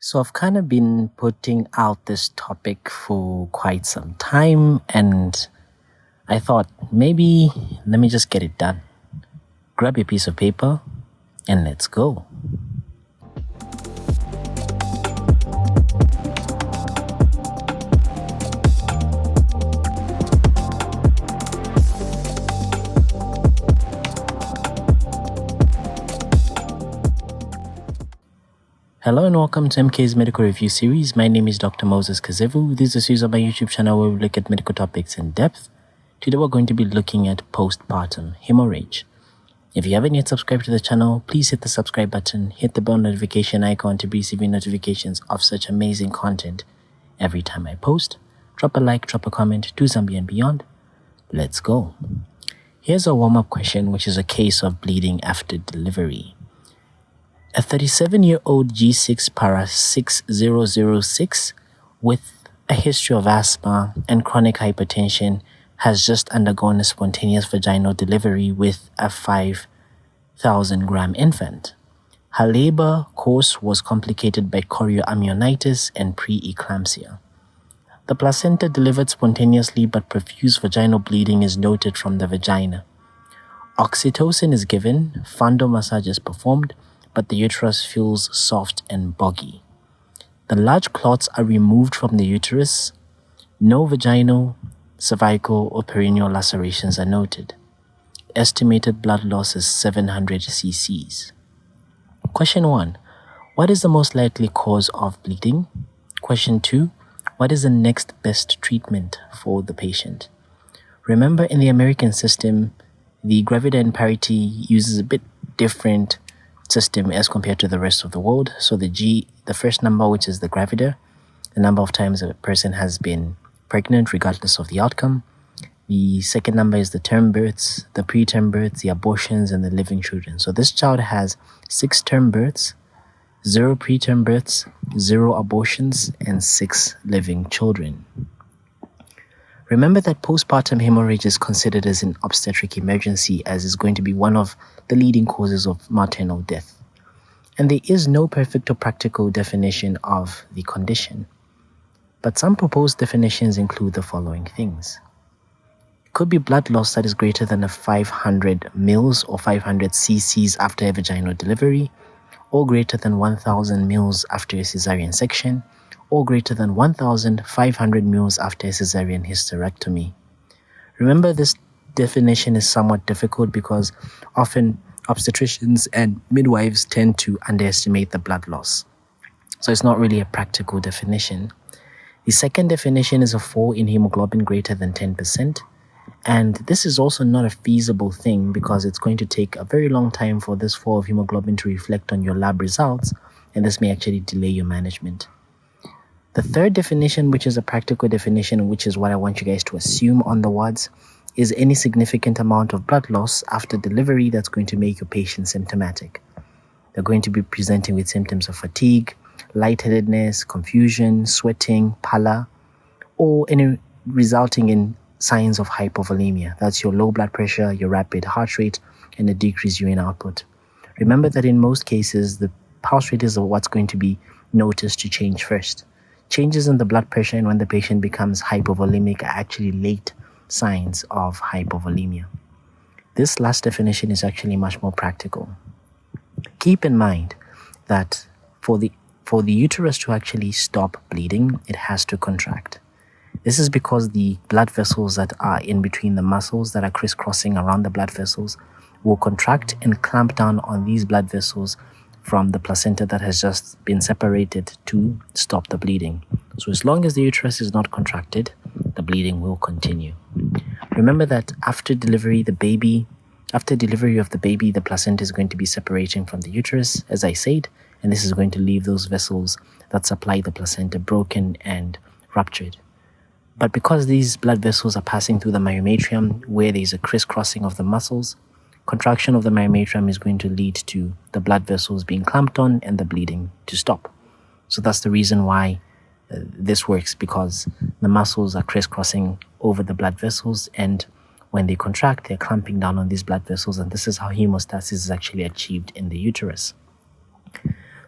So I've kind of been putting out this topic for quite some time, and I thought maybe let me just get it done. Grab your piece of paper and let's go. Hello and welcome to MK's Medical Review Series. My name is Dr. Moses Kazevu. This is a series on my YouTube channel where we look at medical topics in depth. Today we're going to be looking at postpartum hemorrhage. If you haven't yet subscribed to the channel, please hit the subscribe button, hit the bell notification icon to be receiving notifications of such amazing content every time I post. Drop a like, drop a comment, do Zambia and beyond. Let's go. Here's a warm-up question, which is a case of bleeding after delivery. A 37-year-old G6 para 6006 with a history of asthma and chronic hypertension has just undergone a spontaneous vaginal delivery with a 5,000-gram infant. Her labor course was complicated by chorioamnionitis and preeclampsia. The placenta delivered spontaneously, but profuse vaginal bleeding is noted from the vagina. Oxytocin is given, fundal massage is performed, but the uterus feels soft and boggy. The large clots are removed from the uterus. No vaginal, cervical, or perineal lacerations are noted. Estimated blood loss is 700 cc's. Question 1. What is the most likely cause of bleeding? Question 2. What is the next best treatment for the patient? Remember, in the American system, the gravida in parity uses a bit different system as compared to the rest of the world. So the first number, which is the gravida, the number of times a person has been pregnant regardless of the outcome. The second number is the term births, the preterm births, the abortions, and the living children. So this child has 6 term births, 0 preterm births, 0 abortions, and 6 living children. Remember that postpartum hemorrhage is considered as an obstetric emergency, as is going to be one of the leading causes of maternal death. And there is no perfect or practical definition of the condition. But some proposed definitions include the following things. It could be blood loss that is greater than 500 mils or 500 cc's after a vaginal delivery, or greater than 1,000 mils after a cesarean section, or greater than 1,500 mils after a cesarean hysterectomy. Remember, this definition is somewhat difficult because often obstetricians and midwives tend to underestimate the blood loss. So it's not really a practical definition. The second definition is a fall in hemoglobin greater than 10%. And this is also not a feasible thing because it's going to take a very long time for this fall of hemoglobin to reflect on your lab results, and this may actually delay your management. The third definition, which is a practical definition, which is what I want you guys to assume on the wards, is any significant amount of blood loss after delivery that's going to make your patient symptomatic. They're going to be presenting with symptoms of fatigue, lightheadedness, confusion, sweating, pallor, or any resulting in signs of hypovolemia. That's your low blood pressure, your rapid heart rate, and a decreased urine output. Remember that in most cases, the pulse rate is what's going to be noticed to change first. Changes in the blood pressure and when the patient becomes hypovolemic are actually late signs of hypovolemia. This last definition is actually much more practical. Keep in mind that for the uterus to actually stop bleeding, it has to contract. This is because the blood vessels that are in between the muscles that are crisscrossing around the blood vessels will contract and clamp down on these blood vessels from the placenta that has just been separated to stop the bleeding. So as long as the uterus is not contracted, the bleeding will continue. Remember that after delivery of the baby, the placenta is going to be separating from the uterus, as I said, and this is going to leave those vessels that supply the placenta broken and ruptured. But because these blood vessels are passing through the myometrium, where there is a crisscrossing of the muscles, contraction of the myometrium is going to lead to the blood vessels being clamped on and the bleeding to stop. So that's the reason why this works, because the muscles are crisscrossing over the blood vessels, and when they contract, they're clamping down on these blood vessels, and this is how hemostasis is actually achieved in the uterus.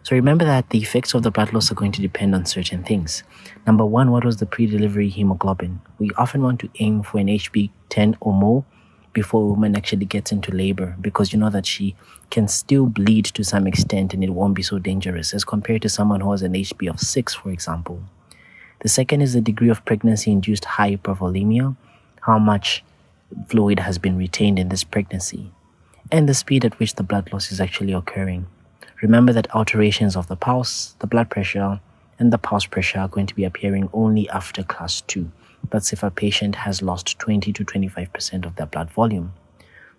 So remember that the effects of the blood loss are going to depend on certain things. Number one, what was the pre-delivery hemoglobin? We often want to aim for an HB10 or more before a woman actually gets into labor, because you know that she can still bleed to some extent and it won't be so dangerous as compared to someone who has an HB of 6, for example. The second is the degree of pregnancy-induced hypervolemia, how much fluid has been retained in this pregnancy, and the speed at which the blood loss is actually occurring. Remember that alterations of the pulse, the blood pressure, and the pulse pressure are going to be appearing only after class 2. That's if a patient has lost 20 to 25% of their blood volume.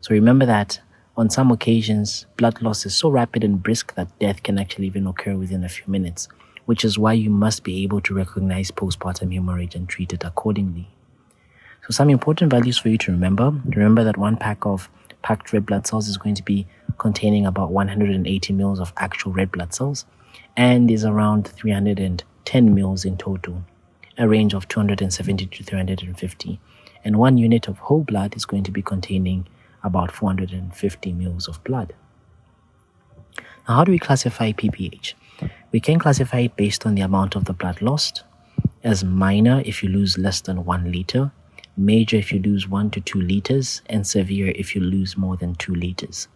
So remember that on some occasions, blood loss is so rapid and brisk that death can actually even occur within a few minutes, which is why you must be able to recognize postpartum hemorrhage and treat it accordingly. So some important values for you to remember. Remember that 1 pack of packed red blood cells is going to be containing about 180 mils of actual red blood cells and is around 310 mils in total, a range of 270 to 350. And 1 unit of whole blood is going to be containing about 450 mils of blood. Now, how do we classify PPH? We can classify it based on the amount of the blood lost, as minor if you lose less than 1 liter, major if you lose 1 to 2 liters, and severe if you lose more than 2 liters.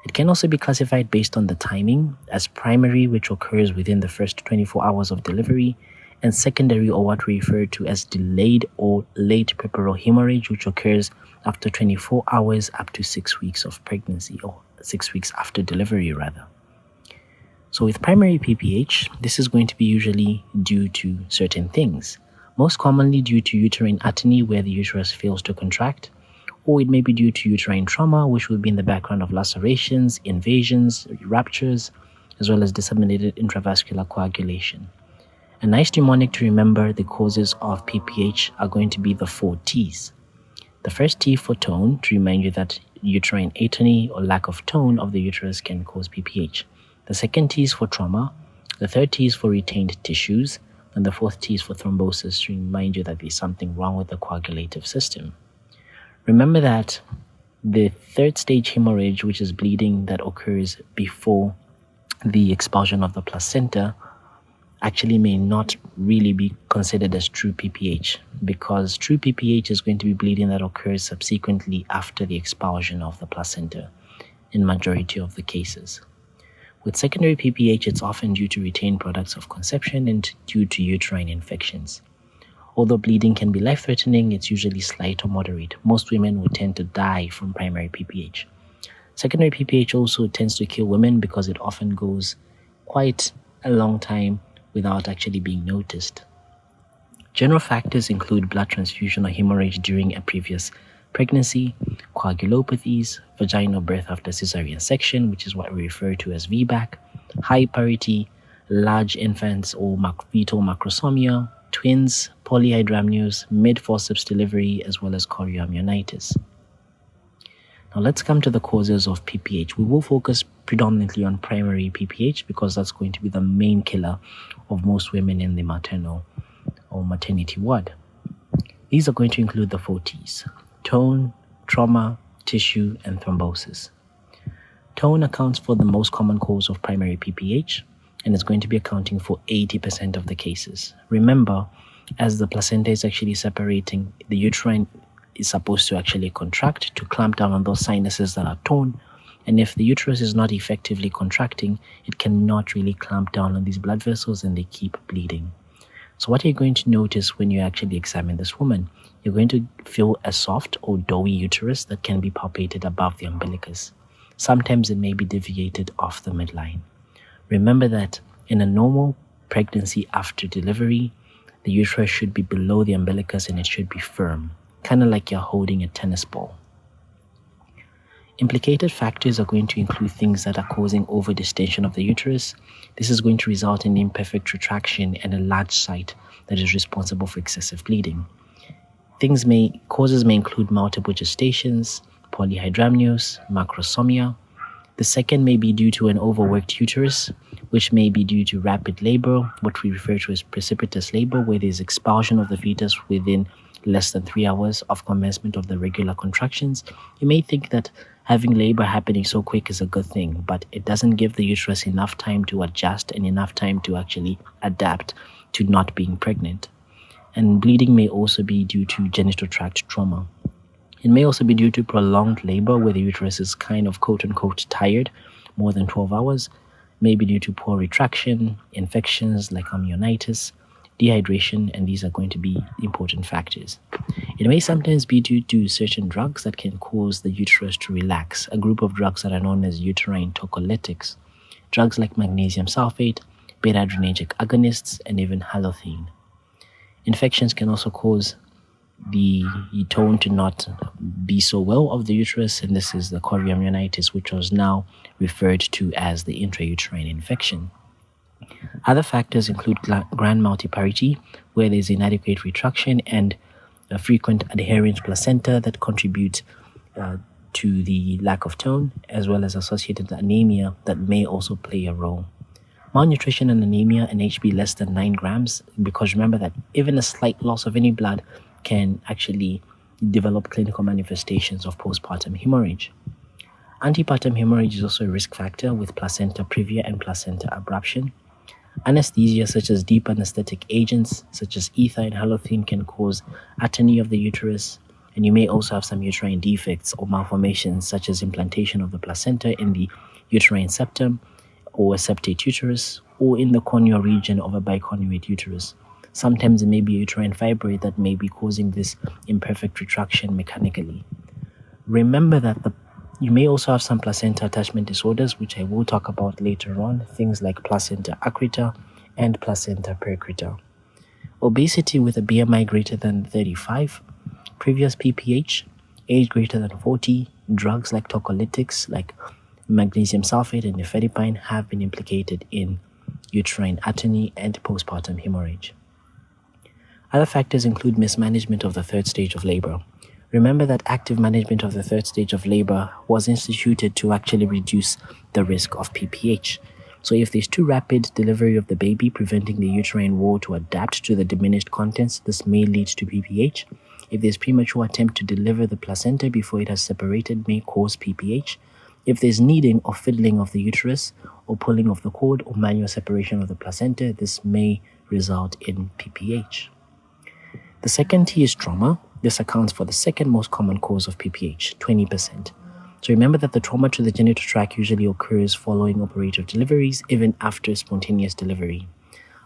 It can also be classified based on the timing, as primary, which occurs within the first 24 hours of delivery, and secondary, or what we refer to as delayed or late puerperal hemorrhage, which occurs after 24 hours up to 6 weeks of pregnancy, or 6 weeks after delivery rather. So with primary PPH, this is going to be usually due to certain things. Most commonly due to uterine atony, where the uterus fails to contract, or it may be due to uterine trauma, which will be in the background of lacerations, invasions, ruptures, as well as disseminated intravascular coagulation. A nice mnemonic to remember the causes of PPH are going to be the 4 T's. The first T for tone, to remind you that uterine atony or lack of tone of the uterus can cause PPH. The second T is for trauma. The third T is for retained tissues. And the fourth T is for thrombosis, to remind you that there's something wrong with the coagulative system. Remember that the third stage hemorrhage, which is bleeding that occurs before the expulsion of the placenta, actually may not really be considered as true PPH, because true PPH is going to be bleeding that occurs subsequently after the expulsion of the placenta in majority of the cases. With secondary PPH, it's often due to retained products of conception and due to uterine infections. Although bleeding can be life-threatening, it's usually slight or moderate. Most women will tend to die from primary PPH. Secondary PPH also tends to kill women because it often goes quite a long time without actually being noticed. General factors include blood transfusion or hemorrhage during a previous pregnancy, coagulopathies, vaginal birth after cesarean section, which is what we refer to as VBAC, high parity, large infants or fetal macrosomia, twins, polyhydramnios, mid-forceps delivery, as well as chorioamnionitis. Now let's come to the causes of PPH. We will focus predominantly on primary PPH because that's going to be the main killer of most women in the maternal or maternity ward. These are going to include the 4 T's: tone, trauma, tissue, and thrombosis. Tone accounts for the most common cause of primary PPH and is going to be accounting for 80% of the cases. Remember, as the placenta is actually separating, the uterine is supposed to actually contract to clamp down on those sinuses that are torn. And if the uterus is not effectively contracting, it cannot really clamp down on these blood vessels and they keep bleeding. So what are you going to notice when you actually examine this woman? You're going to feel a soft or doughy uterus that can be palpated above the umbilicus. Sometimes it may be deviated off the midline. Remember that in a normal pregnancy after delivery, the uterus should be below the umbilicus and it should be firm, kind of like you're holding a tennis ball. Implicated factors are going to include things that are causing overdistension of the uterus. This is going to result in imperfect retraction and a large site that is responsible for excessive bleeding. Causes may include multiple gestations, polyhydramnios, macrosomia. The second may be due to an overworked uterus, which may be due to rapid labor, what we refer to as precipitous labor, where there's expulsion of the fetus within less than 3 hours of commencement of the regular contractions. You may think that Having labor happening so quick is a good thing, but it doesn't give the uterus enough time to adjust and enough time to actually adapt to not being pregnant. And bleeding may also be due to genital tract trauma. It may also be due to prolonged labor where the uterus is kind of quote-unquote tired more than 12 hours, maybe due to poor retraction, infections like amnionitis, dehydration, and these are going to be important factors. It may sometimes be due to certain drugs that can cause the uterus to relax, a group of drugs that are known as uterine tocolytics. Drugs like magnesium sulfate, beta-adrenergic agonists, and even halothane. Infections can also cause the tone to not be so well of the uterus, and this is the chorioamnionitis, which was now referred to as the intrauterine infection. Other factors include grand multiparity, where there's inadequate retraction and a frequent adherent placenta that contribute to the lack of tone, as well as associated anemia that may also play a role. Malnutrition and anemia and HB less than 9 grams, because remember that even a slight loss of any blood can actually develop clinical manifestations of postpartum hemorrhage. Antepartum hemorrhage is also a risk factor with placenta previa and placenta abruption. Anesthesia such as deep anesthetic agents such as ether and halothane can cause atony of the uterus, and you may also have some uterine defects or malformations such as implantation of the placenta in the uterine septum or a septate uterus, or in the corneal region of a biconnuate uterus. Sometimes it may be a uterine fibroid that may be causing this imperfect retraction mechanically. Remember that you may also have some placenta attachment disorders, which I will talk about later on, things like placenta accreta and placenta percreta. Obesity with a BMI greater than 35, previous PPH, age greater than 40, drugs like tocolytics like magnesium sulfate and nifedipine have been implicated in uterine atony and postpartum hemorrhage. Other factors include mismanagement of the third stage of labor. Remember that active management of the third stage of labor was instituted to actually reduce the risk of PPH. So if there's too rapid delivery of the baby, preventing the uterine wall to adapt to the diminished contents, this may lead to PPH. If there's premature attempt to deliver the placenta before it has separated, may cause PPH. If there's kneading or fiddling of the uterus, or pulling of the cord, or manual separation of the placenta, this may result in PPH. The second T is trauma. This accounts for the second most common cause of PPH, 20%. So remember that the trauma to the genital tract usually occurs following operative deliveries, even after spontaneous delivery.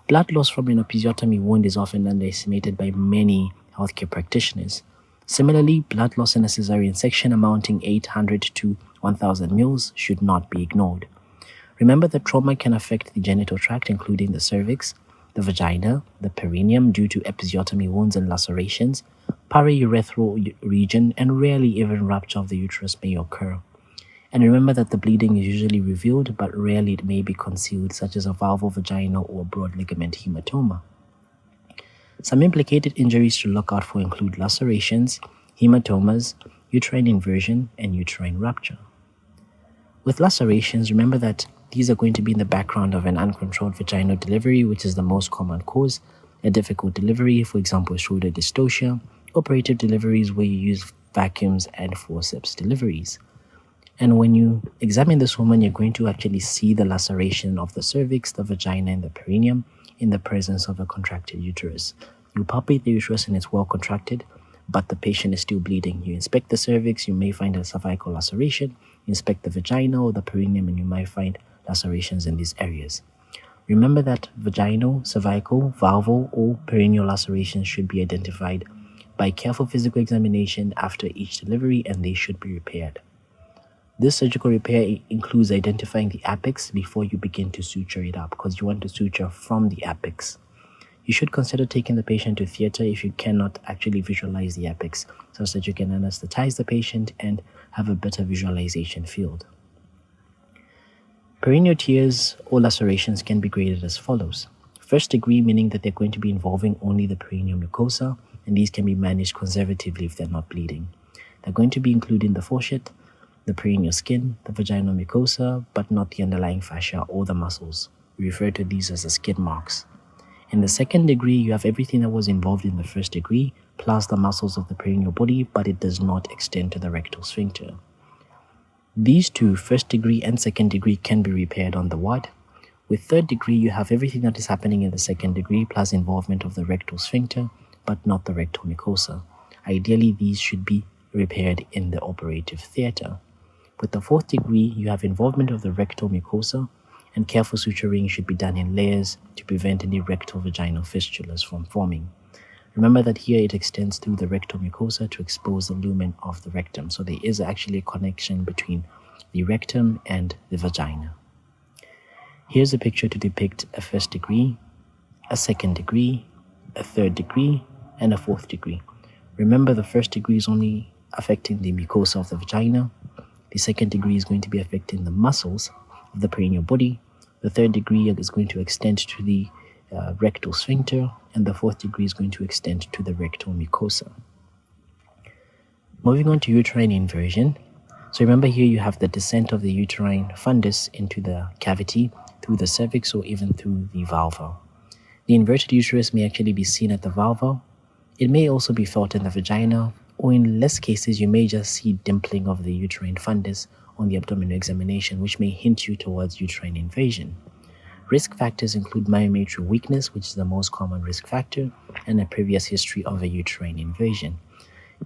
Blood loss from an episiotomy wound is often underestimated by many healthcare practitioners. Similarly, blood loss in a cesarean section amounting 800 to 1000 mils should not be ignored. Remember that trauma can affect the genital tract, including the cervix, the vagina, the perineum due to episiotomy wounds and lacerations, paraurethral region, and rarely even rupture of the uterus may occur. And remember that the bleeding is usually revealed, but rarely it may be concealed, such as a vulvovaginal or broad ligament hematoma. Some implicated injuries to look out for include lacerations, hematomas, uterine inversion, and uterine rupture. With lacerations, remember that these are going to be in the background of an uncontrolled vaginal delivery, which is the most common cause, a difficult delivery, for example, shoulder dystocia, operative deliveries where you use vacuums, and forceps deliveries. And when you examine this woman, you're going to actually see the laceration of the cervix, the vagina, and the perineum in the presence of a contracted uterus. You palpate the uterus and it's well contracted, but the patient is still bleeding. You inspect the cervix, you may find a cervical laceration. You inspect the vagina or the perineum, and you might find lacerations in these areas. Remember that vaginal, cervical, vulval, or perineal lacerations should be identified by careful physical examination after each delivery, and they should be repaired. This surgical repair includes identifying the apex before you begin to suture it up, because you want to suture from the apex. You should consider taking the patient to theater if you cannot actually visualize the apex, so that you can anesthetize the patient and have a better visualization field. Perineal tears or lacerations can be graded as follows. First degree, meaning that they're going to be involving only the perineal mucosa, and these can be managed conservatively if they're not bleeding. They're going to be including the fourchette, the perineal skin, the vaginal mucosa, but not the underlying fascia or the muscles. We refer to these as the skin marks. In the second degree, you have everything that was involved in the first degree, plus the muscles of the perineal body, but it does not extend to the rectal sphincter. These two, first degree and second degree, can be repaired on the ward. With third degree, you have everything that is happening in the second degree plus involvement of the rectal sphincter, but not the rectal mucosa. Ideally, these should be repaired in the operative theatre. With the fourth degree, you have involvement of the rectal mucosa, and careful suturing should be done in layers to prevent any rectal vaginal fistulas from forming. Remember that here it extends through the rectal mucosa to expose the lumen of the rectum. So there is actually a connection between the rectum and the vagina. Here's a picture to depict a first degree, a second degree, a third degree, and a fourth degree. Remember, the first degree is only affecting the mucosa of the vagina. The second degree is going to be affecting the muscles of the perineal body. The third degree is going to extend to the rectal sphincter, and the fourth degree is going to extend to the rectal mucosa. Moving on to uterine inversion. So remember, here you have the descent of the uterine fundus into the cavity through the cervix or even through the vulva. The inverted uterus may actually be seen at the vulva. It may also be felt in the vagina, or in less cases you may just see dimpling of the uterine fundus on the abdominal examination, which may hint you towards uterine invasion. Risk factors include myometrial weakness, which is the most common risk factor, and a previous history of a uterine invasion.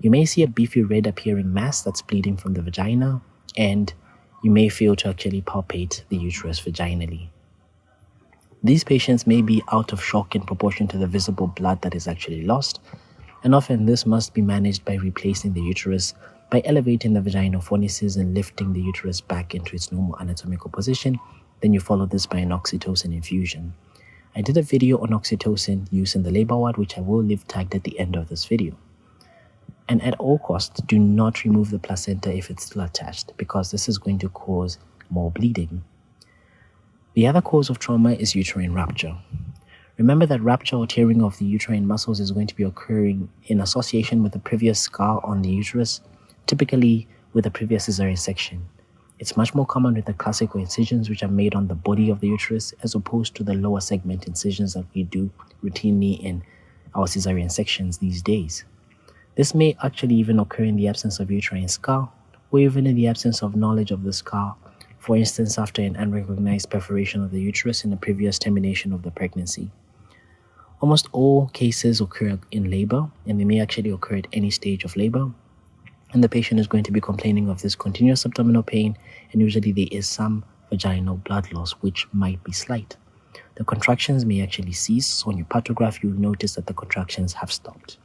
You may see a beefy red appearing mass that's bleeding from the vagina, and you may fail to actually palpate the uterus vaginally. These patients may be out of shock in proportion to the visible blood that is actually lost, and often this must be managed by replacing the uterus by elevating the vaginal fornices and lifting the uterus back into its normal anatomical position. Then you follow this by an oxytocin infusion. I did a video on oxytocin use in the labor ward, which I will leave tagged at the end of this video. And at all costs, do not remove the placenta if it's still attached, because this is going to cause more bleeding. The other cause of trauma is uterine rupture. Remember that rupture or tearing of the uterine muscles is going to be occurring in association with a previous scar on the uterus, typically with a previous cesarean section. It's much more common with the classical incisions which are made on the body of the uterus as opposed to the lower segment incisions that we do routinely in our cesarean sections these days. This may actually even occur in the absence of uterine scar, or even in the absence of knowledge of the scar, for instance after an unrecognized perforation of the uterus in a previous termination of the pregnancy. Almost all cases occur in labor, and they may actually occur at any stage of labor, and the patient is going to be complaining of this continuous abdominal pain, and usually there is some vaginal blood loss which might be slight. The contractions may actually cease, so on your patograph you'll notice that the contractions have stopped.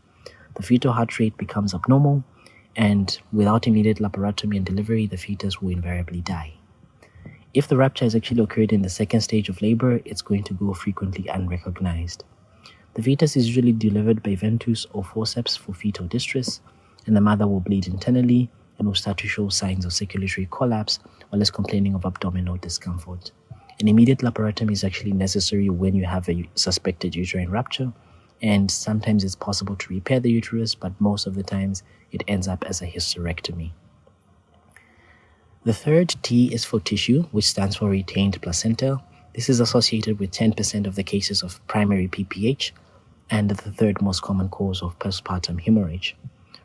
The fetal heart rate becomes abnormal, and without immediate laparotomy and delivery, the fetus will invariably die. If the rupture has actually occurred in the second stage of labor, it's going to go frequently unrecognized. The fetus is usually delivered by ventouse or forceps for fetal distress, and the mother will bleed internally and will start to show signs of circulatory collapse while is complaining of abdominal discomfort. An immediate laparotomy is actually necessary when you have a suspected uterine rupture, and sometimes it's possible to repair the uterus, but most of the times it ends up as a hysterectomy. The third T is for tissue, which stands for retained placenta. This is associated with 10% of the cases of primary PPH and the third most common cause of postpartum hemorrhage.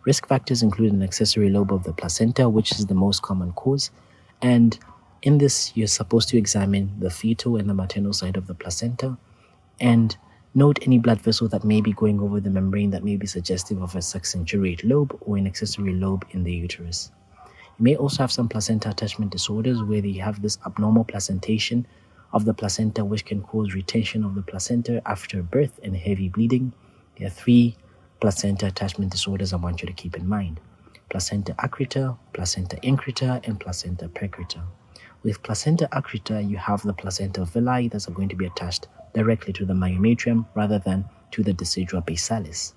Risk factors include an accessory lobe of the placenta, which is the most common cause, and in this you're supposed to examine the fetal and the maternal side of the placenta and note any blood vessel that may be going over the membrane that may be suggestive of a succinturate lobe or an accessory lobe in the uterus. You may also have some placenta attachment disorders where they have this abnormal placentation of the placenta which can cause retention of the placenta after birth and heavy bleeding. There are 3 placenta attachment disorders I want you to keep in mind: placenta accreta, placenta increta, and placenta percreta. With placenta accreta, you have the placenta villi that's going to be attached directly to the myometrium rather than to the decidua basalis.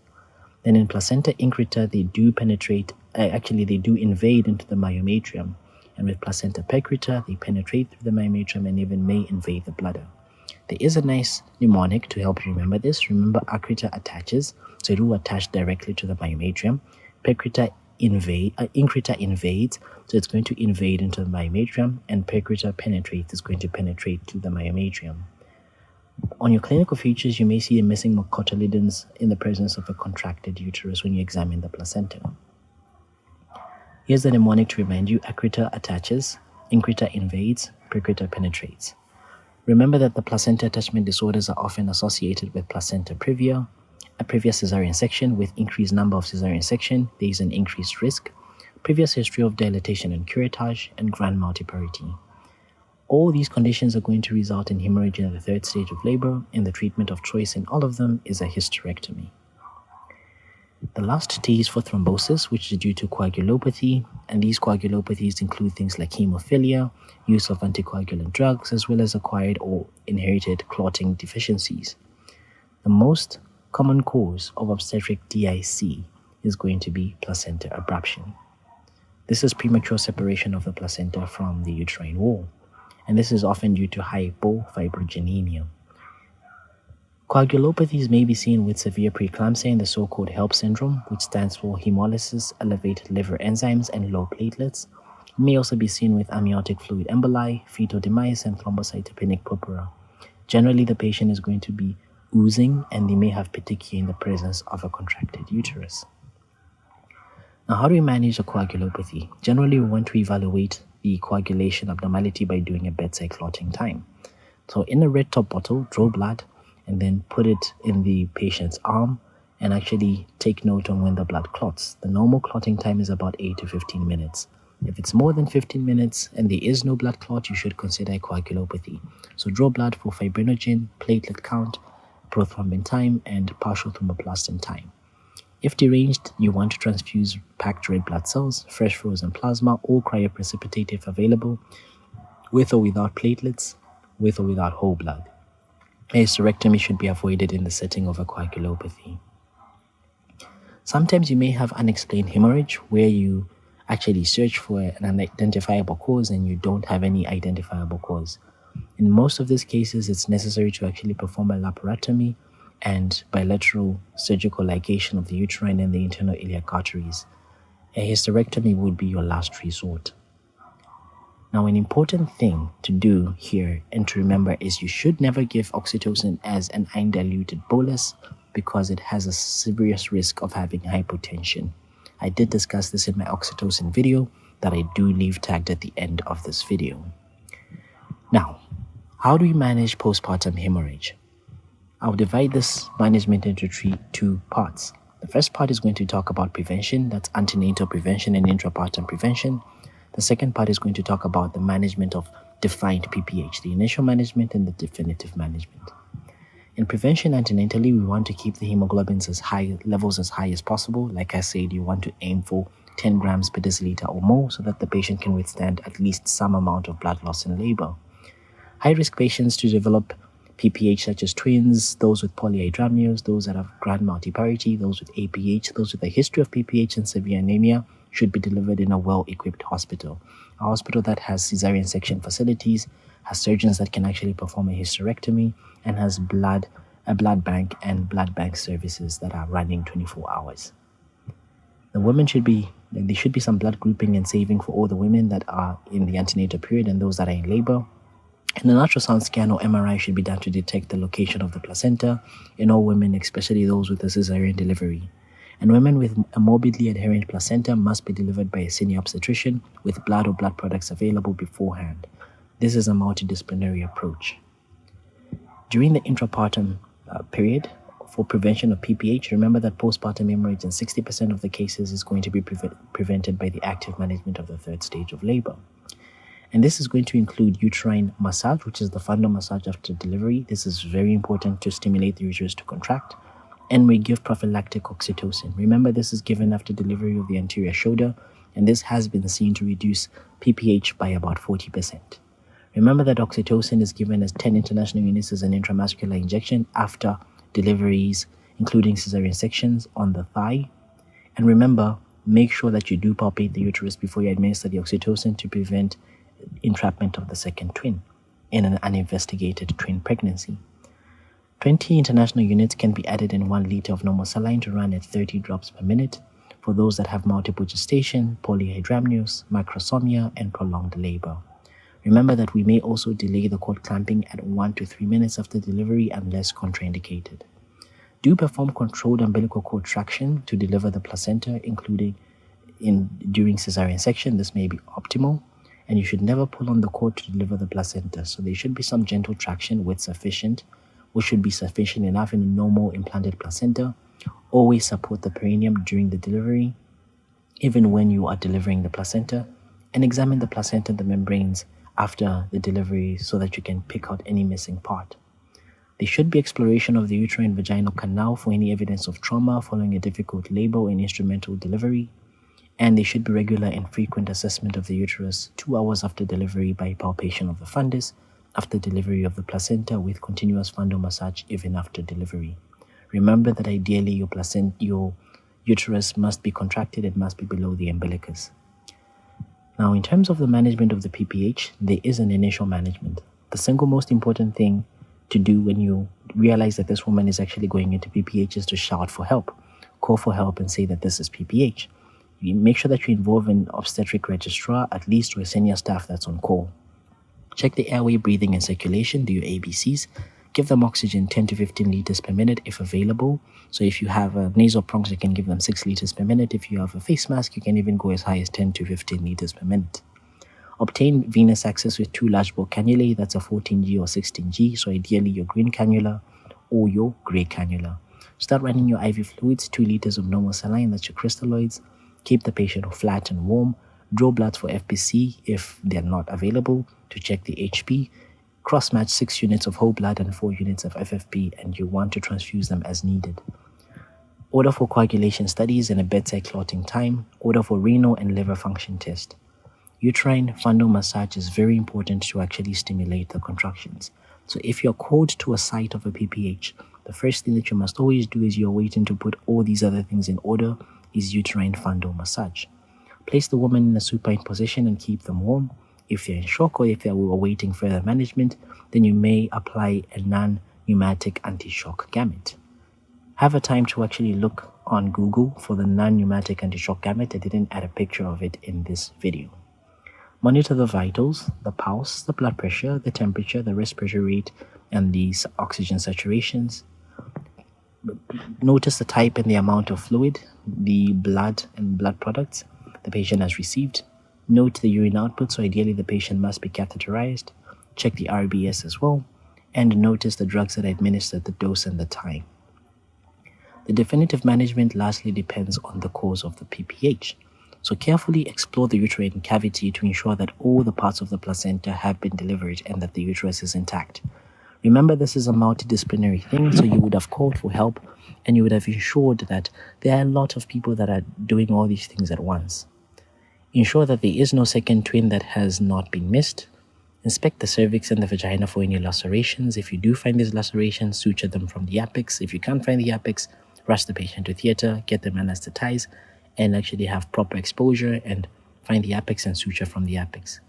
Then in placenta increta, they do invade into the myometrium, and with placenta percreta, they penetrate through the myometrium and even may invade the bladder. There is a nice mnemonic to help you remember this. Remember, accreta attaches, so it will attach directly to the myometrium. Increta invades, so it's going to invade into the myometrium, and percreta penetrates, is going to penetrate to the myometrium. On your clinical features, you may see a missing cotyledons in the presence of a contracted uterus when you examine the placenta. Here's the mnemonic to remind you: accreta attaches, increta invades, precreta penetrates. Remember that the placenta attachment disorders are often associated with placenta previa. A previous cesarean section. With increased number of cesarean section, there is an increased risk. Previous history of dilatation and curettage, and grand multiparity. All these conditions are going to result in hemorrhage in the third stage of labor, and the treatment of choice in all of them is a hysterectomy. The last T is for thrombosis, which is due to coagulopathy, and these coagulopathies include things like hemophilia, use of anticoagulant drugs, as well as acquired or inherited clotting deficiencies. The most common cause of obstetric DIC is going to be placenta abruption. This is premature separation of the placenta from the uterine wall, and this is often due to hypofibrinogenemia. Coagulopathies may be seen with severe preeclampsia in the so-called HELP syndrome, which stands for hemolysis, elevated liver enzymes, and low platelets. It may also be seen with amniotic fluid emboli, fetal demise, and thrombocytopenic purpura. Generally, the patient is going to be oozing, and they may have petechiae in the presence of a contracted uterus. Now, how do we manage a coagulopathy? Generally, we want to evaluate the coagulation abnormality by doing a bedside clotting time. So in a red top bottle, draw blood and then put it in the patient's arm and actually take note on when the blood clots. The normal clotting time is about 8 to 15 minutes. If it's more than 15 minutes and there is no blood clot, you should consider a coagulopathy. So draw blood for fibrinogen, platelet count, prothrombin time, and partial thromboplastin time. If deranged, you want to transfuse packed red blood cells, fresh frozen plasma, or cryoprecipitate if available, with or without platelets, with or without whole blood. A hysterectomy should be avoided in the setting of a coagulopathy. Sometimes you may have unexplained hemorrhage where you actually search for an unidentifiable cause and you don't have any identifiable cause. In most of these cases, it's necessary to actually perform a laparotomy and bilateral surgical ligation of the uterine and the internal iliac arteries. A hysterectomy would be your last resort. Now, an important thing to do here and to remember is you should never give oxytocin as an undiluted bolus because it has a serious risk of having hypotension. I did discuss this in my oxytocin video that I do leave tagged at the end of this video. Now, how do we manage postpartum hemorrhage? I'll divide this management into two parts. The first part is going to talk about prevention, that's antenatal prevention and intrapartum prevention. The second part is going to talk about the management of defined PPH, the initial management and the definitive management. In prevention antenatally, we want to keep the hemoglobins levels as high as possible. Like I said, you want to aim for 10 grams per deciliter or more so that the patient can withstand at least some amount of blood loss in labor. High-risk patients to develop PPH such as twins, those with polyhydramnios, those that have grand multiparity, those with APH, those with a history of PPH and severe anemia should be delivered in a well-equipped hospital. A hospital that has cesarean section facilities, has surgeons that can actually perform a hysterectomy, and has a blood bank and blood bank services that are running 24 hours. There should be some blood grouping and saving for all the women that are in the antenatal period and those that are in labor. And an ultrasound scan or MRI should be done to detect the location of the placenta in all women, especially those with a cesarean delivery. And women with a morbidly adherent placenta must be delivered by a senior obstetrician with blood or blood products available beforehand. This is a multidisciplinary approach. During the intrapartum period, for prevention of PPH, remember that postpartum hemorrhage in 60% of the cases is going to be prevented by the active management of the third stage of labor. And this is going to include uterine massage, which is the fundal massage after delivery. This is very important to stimulate the uterus to contract. And we give prophylactic oxytocin. Remember, this is given after delivery of the anterior shoulder, and this has been seen to reduce PPH by about 40%. Remember that oxytocin is given as 10 international units as an intramuscular injection after deliveries, including cesarean sections on the thigh. And remember, make sure that you do palpate the uterus before you administer the oxytocin to prevent entrapment of the second twin in an uninvestigated twin pregnancy. 20 international units can be added in 1 liter of normal saline to run at 30 drops per minute for those that have multiple gestation, polyhydramnios, macrosomia, and prolonged labor. Remember that we may also delay the cord clamping at 1 to 3 minutes after delivery unless contraindicated. Do perform controlled umbilical cord traction to deliver the placenta, including during cesarean section, this may be optimal, and you should never pull on the cord to deliver the placenta. So there should be some gentle traction which should be sufficient enough in a normal implanted placenta. Always support the perineum during the delivery, even when you are delivering the placenta, and examine the placenta and the membranes after the delivery so that you can pick out any missing part. There should be exploration of the uterine vaginal canal for any evidence of trauma following a difficult labor or instrumental delivery, and there should be regular and frequent assessment of the uterus 2 hours after delivery by palpation of the fundus after delivery of the placenta with continuous fundal massage even after delivery. Remember that ideally your uterus must be contracted, it must be below the umbilicus. Now, in terms of the management of the PPH, there is an initial management. The single most important thing to do when you realize that this woman is actually going into PPH is to shout for help. Call for help and say that this is PPH. You make sure that you involve an obstetric registrar, at least, or a senior staff that's on call. Check the airway, breathing, and circulation, do your ABCs. Give them oxygen 10 to 15 liters per minute if available. So if you have a nasal prongs, you can give them 6 liters per minute. If you have a face mask, you can even go as high as 10 to 15 liters per minute. Obtain venous access with 2 large bore cannulae, that's a 14G or 16G, so ideally your green cannula or your gray cannula. Start running your IV fluids, 2 liters of normal saline, that's your crystalloids. Keep the patient flat and warm. Draw blood for FBC if they're not available to check the HP. Cross-match 6 units of whole blood and 4 units of FFP, and you want to transfuse them as needed. Order for coagulation studies and a bedside clotting time. Order for renal and liver function test. Uterine fundal massage is very important to actually stimulate the contractions. So if you're called to a site of a PPH, the first thing that you must always do is you're waiting to put all these other things in order is uterine fundal massage. Place the woman in a supine position and keep them warm. If they're in shock or if they're awaiting further management, then you may apply a non-pneumatic anti-shock gamut. Have a time to actually look on Google for the non-pneumatic anti-shock gamut. I didn't add a picture of it in this video. Monitor the vitals, the pulse, the blood pressure, the temperature, the respiratory rate, and the oxygen saturations. Notice the type and the amount of fluid, the blood and blood products the patient has received. Note the urine output, so ideally the patient must be catheterized. Check the RBS as well, and notice the drugs that are administered, the dose and the time. The definitive management lastly depends on the cause of the PPH. So carefully explore the uterine cavity to ensure that all the parts of the placenta have been delivered and that the uterus is intact. Remember, this is a multidisciplinary thing, so you would have called for help and you would have ensured that there are a lot of people that are doing all these things at once. Ensure that there is no second twin that has not been missed. Inspect the cervix and the vagina for any lacerations. If you do find these lacerations, suture them from the apex. If you can't find the apex, rush the patient to theater, get them anesthetized, and actually have proper exposure and find the apex and suture from the apex.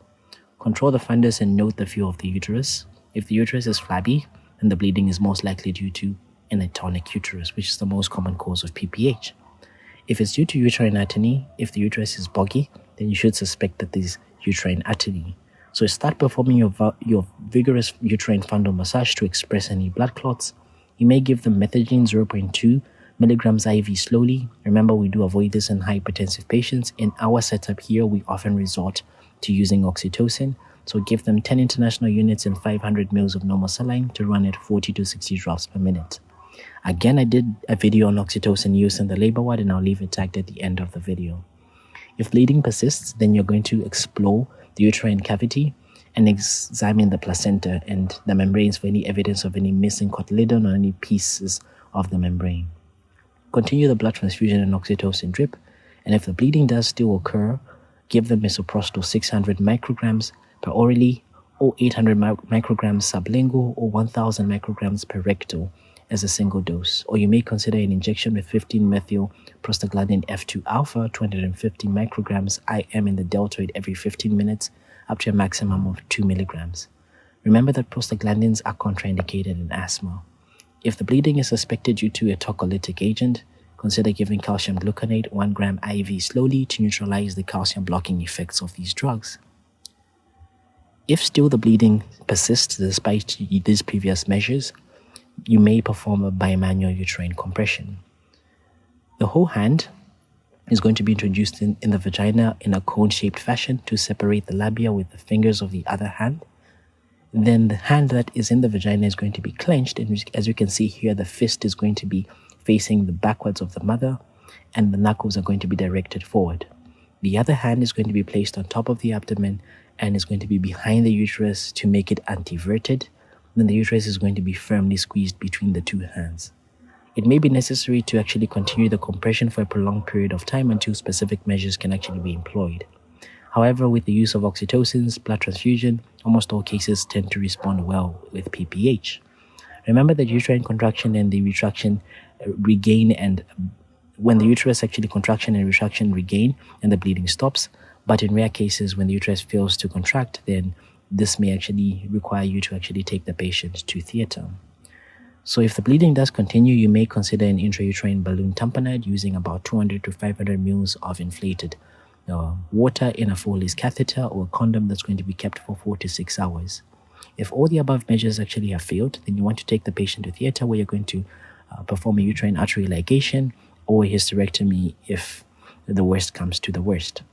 Control the fundus and note the feel of the uterus. If the uterus is flabby, then the bleeding is most likely due to an atonic uterus, which is the most common cause of PPH. If it's due to uterine atony, if the uterus is boggy, then you should suspect that there's uterine atony. So start performing your vigorous uterine fundal massage to express any blood clots. You may give them methadone 0.2 milligrams IV slowly. Remember, we do avoid this in hypertensive patients. In our setup here, we often resort to using oxytocin. So give them 10 international units and 500 mils of normal saline to run at 40 to 60 drops per minute. Again, I did a video on oxytocin use in the labor ward, and I'll leave it tagged at the end of the video. If bleeding persists, then you're going to explore the uterine cavity and examine the placenta and the membranes for any evidence of any missing cotyledon or any pieces of the membrane. Continue the blood transfusion and oxytocin drip, and if the bleeding does still occur, give them misoprostol 600 micrograms per orally or 800 micrograms sublingual or 1000 micrograms per rectal as a single dose, or you may consider an injection with 15-methyl prostaglandin F2 alpha 250 micrograms IM in the deltoid every 15 minutes up to a maximum of 2 milligrams. Remember that prostaglandins are contraindicated in asthma. If the bleeding is suspected due to a tocolytic agent, consider giving calcium gluconate 1 gram IV slowly to neutralize the calcium blocking effects of these drugs. If still the bleeding persists despite these previous measures, you may perform a bimanual uterine compression. The whole hand is going to be introduced in the vagina in a cone-shaped fashion to separate the labia with the fingers of the other hand. Then the hand that is in the vagina is going to be clenched, and as you can see here, the fist is going to be facing the backwards of the mother, and the knuckles are going to be directed forward. The other hand is going to be placed on top of the abdomen and is going to be behind the uterus to make it anteverted. Then the uterus is going to be firmly squeezed between the two hands. It may be necessary to actually continue the compression for a prolonged period of time until specific measures can actually be employed. However, with the use of oxytocins, blood transfusion, almost all cases tend to respond well with PPH. Remember that uterine contraction and the retraction regain, and when the uterus actually contraction and retraction regain and the bleeding stops, but in rare cases when the uterus fails to contract, then this may actually require you to actually take the patient to theater. So if the bleeding does continue, you may consider an intrauterine balloon tamponade using about 200 to 500 ml of inflated water in a Foley's catheter or a condom that's going to be kept for 4 to 6 hours. If all the above measures actually have failed, then you want to take the patient to theater where you're going to perform a uterine artery ligation or a hysterectomy if the worst comes to the worst.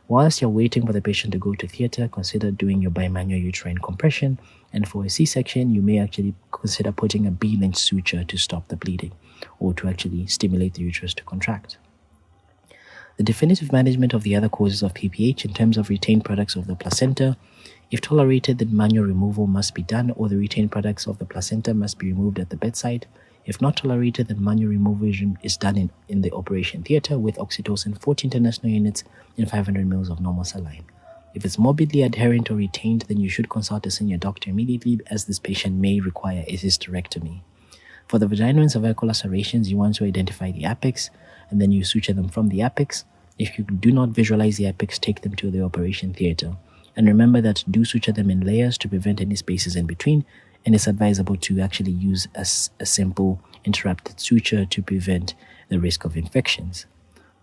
Whilst you're waiting for the patient to go to theater, consider doing your bimanual uterine compression, and for a C-section, you may actually consider putting a B-length suture to stop the bleeding or to actually stimulate the uterus to contract. The definitive management of the other causes of PPH in terms of retained products of the placenta. If tolerated, then manual removal must be done, or the retained products of the placenta must be removed at the bedside. If not tolerated, then manual removal is done in the operation theater with oxytocin 40 international units and 500 ml of normal saline. If it's morbidly adherent or retained, then you should consult a senior doctor immediately, as this patient may require a hysterectomy. For the vaginal and cervical lacerations, you want to identify the apex, and then you suture them from the apex. If you do not visualize the apex, take them to the operation theater. And remember that do suture them in layers to prevent any spaces in between, and it's advisable to actually use a simple interrupted suture to prevent the risk of infections.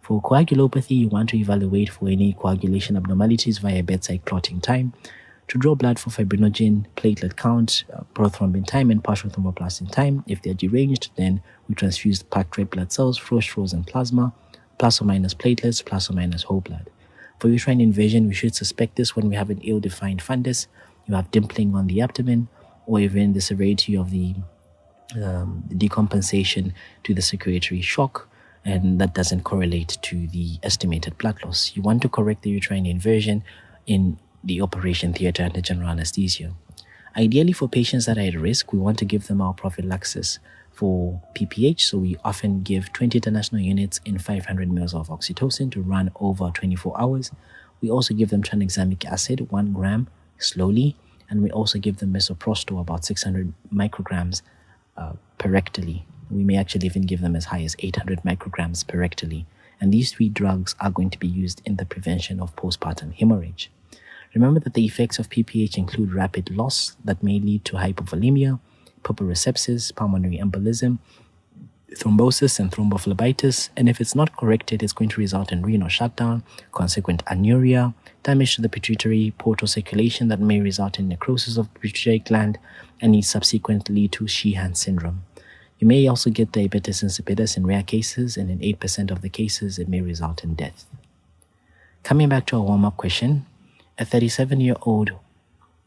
For coagulopathy, you want to evaluate for any coagulation abnormalities via bedside clotting time, to draw blood for fibrinogen, platelet count, prothrombin time, and partial thromboplastin time. If they're deranged, then we transfuse packed red blood cells, frozen plasma, plus or minus platelets, plus or minus whole blood. For uterine invasion, we should suspect this when we have an ill-defined fundus, you have dimpling on the abdomen, or even the severity of the decompensation to the circulatory shock, and that doesn't correlate to the estimated blood loss. You want to correct the uterine inversion in the operation theater under general anesthesia. Ideally, for patients that are at risk, we want to give them our prophylaxis for PPH, so we often give 20 international units in 500 ml of oxytocin to run over 24 hours. We also give them tranexamic acid, 1 gram, slowly, and we also give them misoprostol, about 600 micrograms parectally. We may actually even give them as high as 800 micrograms parectally. And these 3 drugs are going to be used in the prevention of postpartum hemorrhage. Remember that the effects of PPH include rapid loss that may lead to hypovolemia, pulporesepsis, pulmonary embolism, thrombosis, and thrombophlebitis. And if it's not corrected, it's going to result in renal shutdown, consequent anuria, damage to the pituitary portal circulation that may result in necrosis of the pituitary gland and subsequently lead to Sheehan syndrome. You may also get diabetes insipidus in rare cases, and in 8% of the cases, it may result in death. Coming back to our warm-up question, a 37-year-old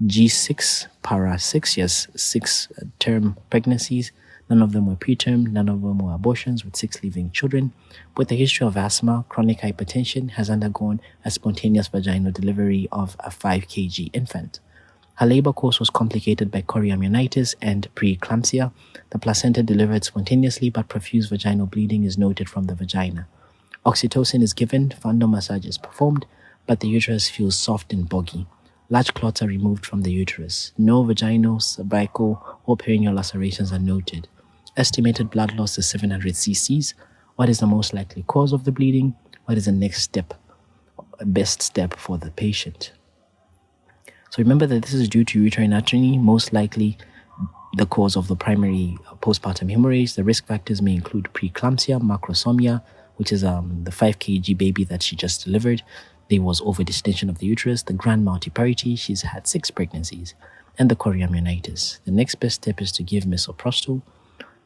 G6 para 6 years, 6-term pregnancies. None of them were preterm, none of them were abortions, with 6 living children. With a history of asthma, chronic hypertension, has undergone a spontaneous vaginal delivery of a 5 kg infant. Her labor course was complicated by chorioamnionitis and preeclampsia. The placenta delivered spontaneously, but profuse vaginal bleeding is noted from the vagina. Oxytocin is given, fundal massage is performed, but the uterus feels soft and boggy. Large clots are removed from the uterus. No vaginal, cervical, or perineal lacerations are noted. Estimated blood loss is 700 cc's. What is the most likely cause of the bleeding? What is the next step, best step for the patient? So remember that this is due to uterine atony, most likely the cause of the primary postpartum hemorrhage. The risk factors may include preeclampsia, macrosomia, which is the 5 kg baby that she just delivered. There was overdistension of the uterus, the grand multiparity, she's had 6 pregnancies, and the chorioamnionitis. The next best step is to give misoprostol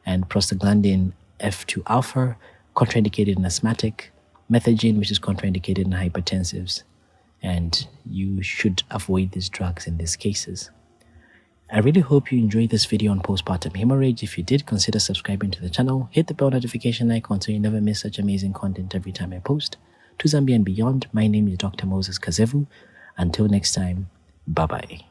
and prostaglandin F2 alpha, contraindicated in asthmatic, Methogen, which is contraindicated in hypertensives, and you should avoid these drugs in these cases. I really hope you enjoyed this video on postpartum hemorrhage. If you did, consider subscribing to the channel. Hit the bell notification icon so you never miss such amazing content every time I post. To Zambia and beyond, my name is Dr. Moses Kazevu. Until next time, bye-bye.